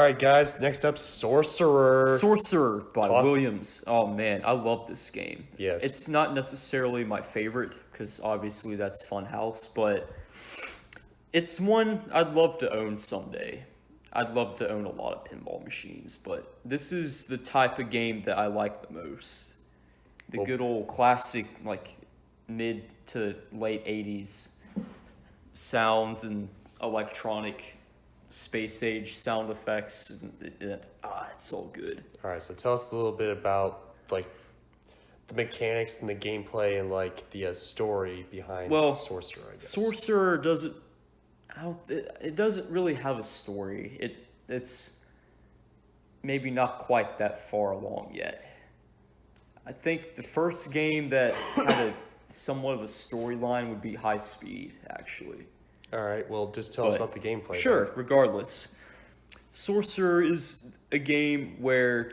right, guys. Next up, Sorcerer. Sorcerer by Williams. Oh man, I love this game. Yes. It's not necessarily my favorite because obviously that's Funhouse, but it's one I'd love to own someday. I'd love to own a lot of pinball machines, but this is the type of game that I like the most. The good old classic, like mid to late 80s sounds and electronic space age sound effects. It's so good. All right, so tell us a little bit about like the mechanics and the gameplay and like the story behind Sorcerer. I guess. Sorcerer doesn't. It doesn't really have a story. It's maybe not quite that far along yet. I think the first game that had somewhat of a storyline would be High Speed, actually. All right, well, just tell us about the gameplay. Sure, regardless. Sorcerer is a game where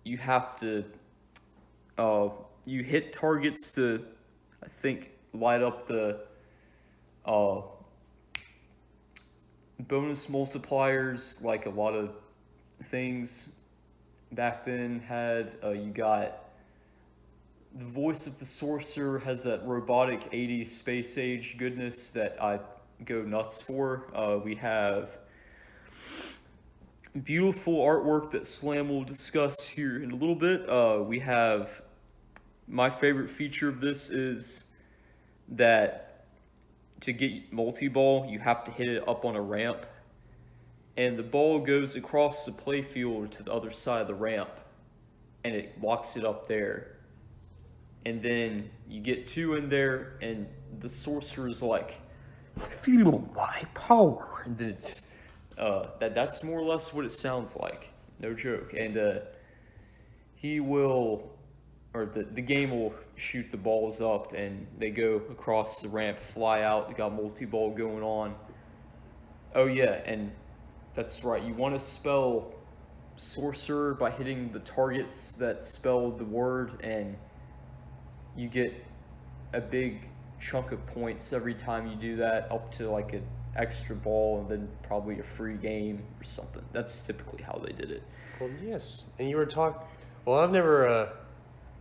you have to, you hit targets to, I think, light up the bonus multipliers, like a lot of things back then had. You got the voice of the sorcerer has that robotic 80s space age goodness that I go nuts for. We have beautiful artwork that Slam will discuss here in a little bit. We have my favorite feature of this is that to get multi-ball, you have to hit it up on a ramp, and the ball goes across the playfield to the other side of the ramp, and it locks it up there. And then you get two in there, and the sorcerer's like, "Feel my power," and it's that's more or less what it sounds like. No joke. And he will, or the game will shoot the balls up, and they go across the ramp, fly out. You got multi-ball going on. Oh yeah, and that's right. You want to spell sorcerer by hitting the targets that spell the word, and you get a big chunk of points every time you do that, up to like an extra ball and then probably a free game or something. That's typically how they did it. Well, yes. And you were talking... Well, I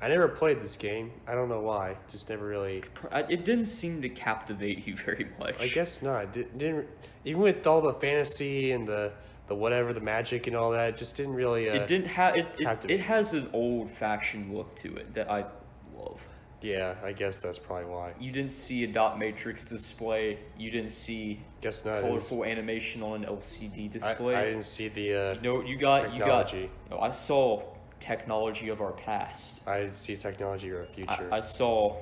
never played this game. I don't know why. Just never really... It didn't seem to captivate you very much. I guess not. Didn't even with all the fantasy and the whatever, the magic and all that, it just didn't really... it didn't have... It has an old-fashioned look to it that I love. Yeah, I guess that's probably why. You didn't see a dot matrix display. You didn't see colorful animation on an LCD display. I didn't see the technology. I saw technology of our past. I didn't see technology of our future. I saw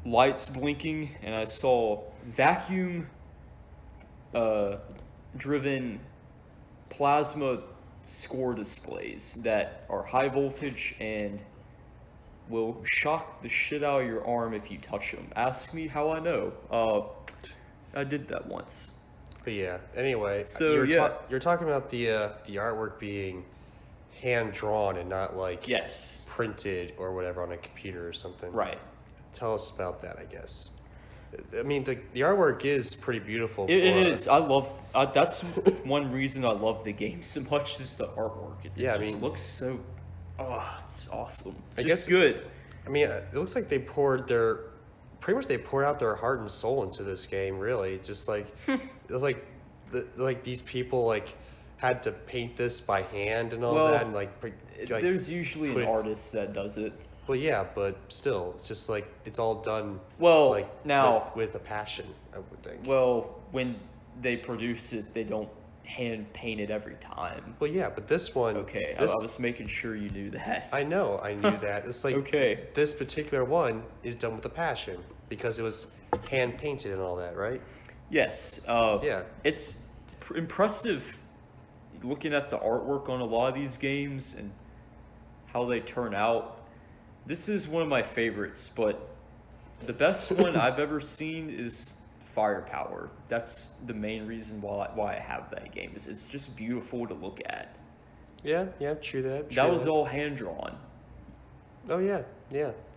lights blinking, and I saw vacuum driven plasma score displays that are high voltage and will shock the shit out of your arm if you touch them. Ask me how I know. I did that once. But yeah, anyway, so you're talking about the artwork being hand drawn and not like printed or whatever on a computer or something. Right. Tell us about that, I guess. I mean, the artwork is pretty beautiful. It is. I love. That's one reason I love the game so much is the artwork. It looks so. Oh, it's awesome. I guess good. I mean, it looks like they poured out their heart and soul into this game. Really, just like it was like these people like had to paint this by hand and all that, and like there's usually an artist that does it. Well, yeah, but still, it's just like it's all done. Well, like now with a passion, I would think. Well, when they produce it, they don't hand paint it every time. Well, yeah, but this one... Okay, I was making sure you knew that. I knew that. It's like, this particular one is done with a passion, because it was hand-painted and all that, right? Yes. Yeah. It's impressive looking at the artwork on a lot of these games and how they turn out. This is one of my favorites, but the best one I've ever seen is Firepower. That's the main reason why I have that game. Is it's just beautiful to look at. Yeah, true that. That was all hand drawn. Oh yeah.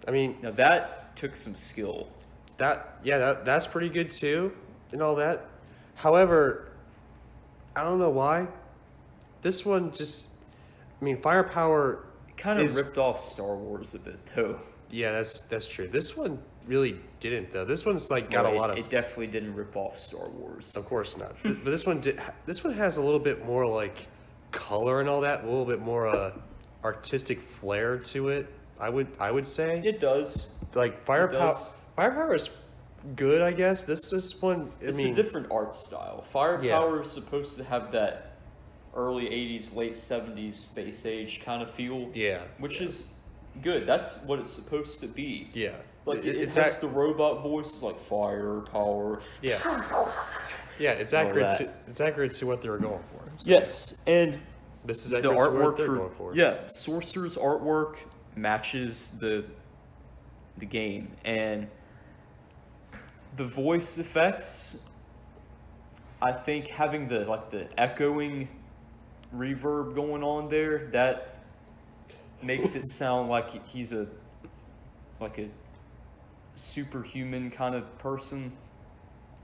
I mean, now that took some skill. That's pretty good too, and all that. However, I don't know why, this one just, I mean, Firepower Kind of is ripped off Star Wars a bit, though. yeah, that's true. This one really didn't though. This one's like got Well, a lot of. It definitely didn't rip off Star Wars. Of course not. But this one did. This one has a little bit more like color and all that. A little bit more artistic flair to it. I would say. It does. Like Firepower. does. Firepower is good, I guess. This one. It's a different art style. Firepower Yeah. is supposed to have that early 80s, late 70s space age kind of feel. Yeah. Which yeah. is good. That's what it's supposed to be. Yeah. Like it it's has the robot voices like firepower. Yeah. Yeah. It's All accurate. that. It's accurate to what they were going for. So Yes, and this is the accurate to what artwork they're for going for. yeah, Sorcerer's artwork matches the game, and the voice effects. I think having the echoing reverb going on there, that makes it sound like he's a superhuman kind of person.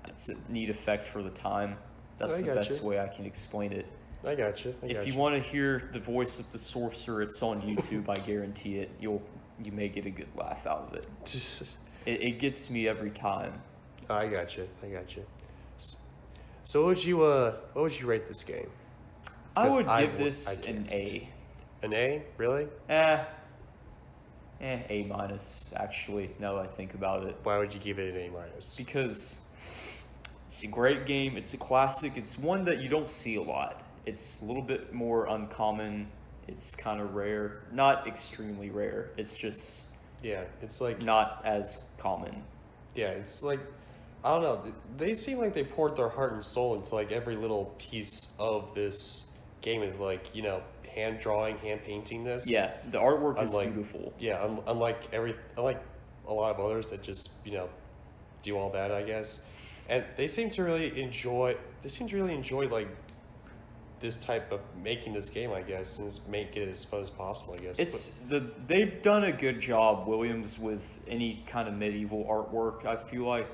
That's a neat effect for the time. That's I the gotcha. best way I can explain it. I got you. If you want to hear the voice of the sorcerer, it's on YouTube. I guarantee it. You may get a good laugh out of it. It gets me every time. I got you. So what would you rate this game? I 'Cause would I give would- this I an can't. A. An A? Really? A minus. Actually, now that I think about it, Why would you give it an A minus? because it's a great game. It's a classic. It's one that you don't see a lot. It's a little bit more uncommon. It's kind of rare. Not extremely rare. It's just Yeah, it's like not as common. yeah, it's like I don't know. They seem like they poured their heart and soul into like every little piece of this game, and like hand drawing, hand painting this. Yeah, the artwork is Unlike- beautiful. Yeah, unlike a lot of others that just do all that, I guess. And they seem to really enjoy. They seem to really enjoy like this type of making this game, I guess, and just make it as fun as possible, I guess. They've done a good job, Williams, with any kind of medieval artwork. I feel like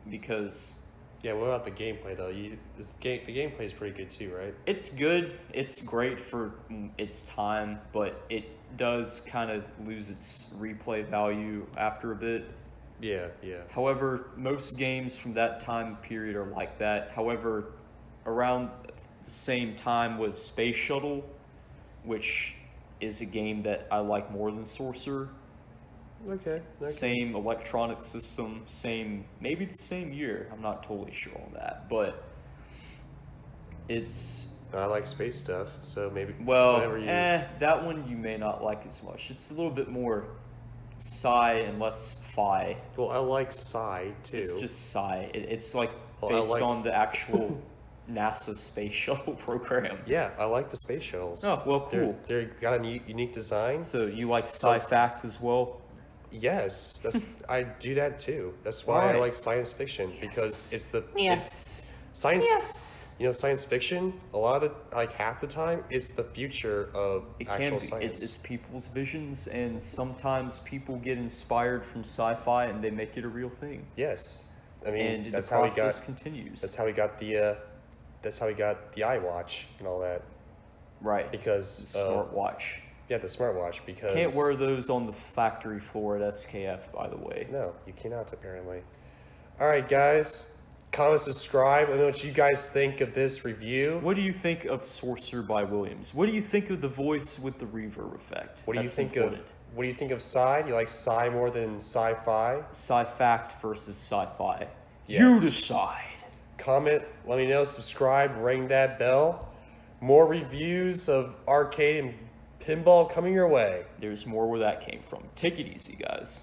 because Yeah, what about the gameplay though? The gameplay is pretty good too, right? it's good. It's great for its time, but it does kind of lose its replay value after a bit. Yeah. However, most games from that time period are like that. However, around the same time was Space Shuttle, which is a game that I like more than Sorcerer. Okay. Same electronic system, maybe the same year. I'm not totally sure on that, but it's I like space stuff, so maybe well, you. that one you may not like as much. It's a little bit more sci and less fi. Well, I like sci too. It's just sci. It's like Well, I based like- on the actual NASA space shuttle program. Yeah, I like the space shuttles. Oh, well, cool. They're got a unique design. So you like sci-fact as well? Yes, I do that too. That's why I Right. like science fiction because it's science. Yes. Science fiction. A lot of half the time, it's the future of It actual can be. science. It's people's visions, and sometimes people get inspired from sci-fi and they make it a real thing. Yes, I mean And that's the how we process got. continues. That's how we got the. That's how we got the iWatch and all that right. because The smartwatch. yeah, the smartwatch because Can't wear those on the factory floor at SKF, by the way. No, you cannot apparently. All right, guys, comment, subscribe. Let me know what you guys think of this review. What do you think of Sorcerer by Williams? What do you think of the voice with the reverb effect? What do you That's think important. of? What do you think of sci? You like sci more than sci-fi? Sci-fact versus sci-fi? Yes. You decide. Comment, let me know, subscribe, ring that bell. More reviews of arcade and pinball coming your way. There's more where that came from. Take it easy, guys.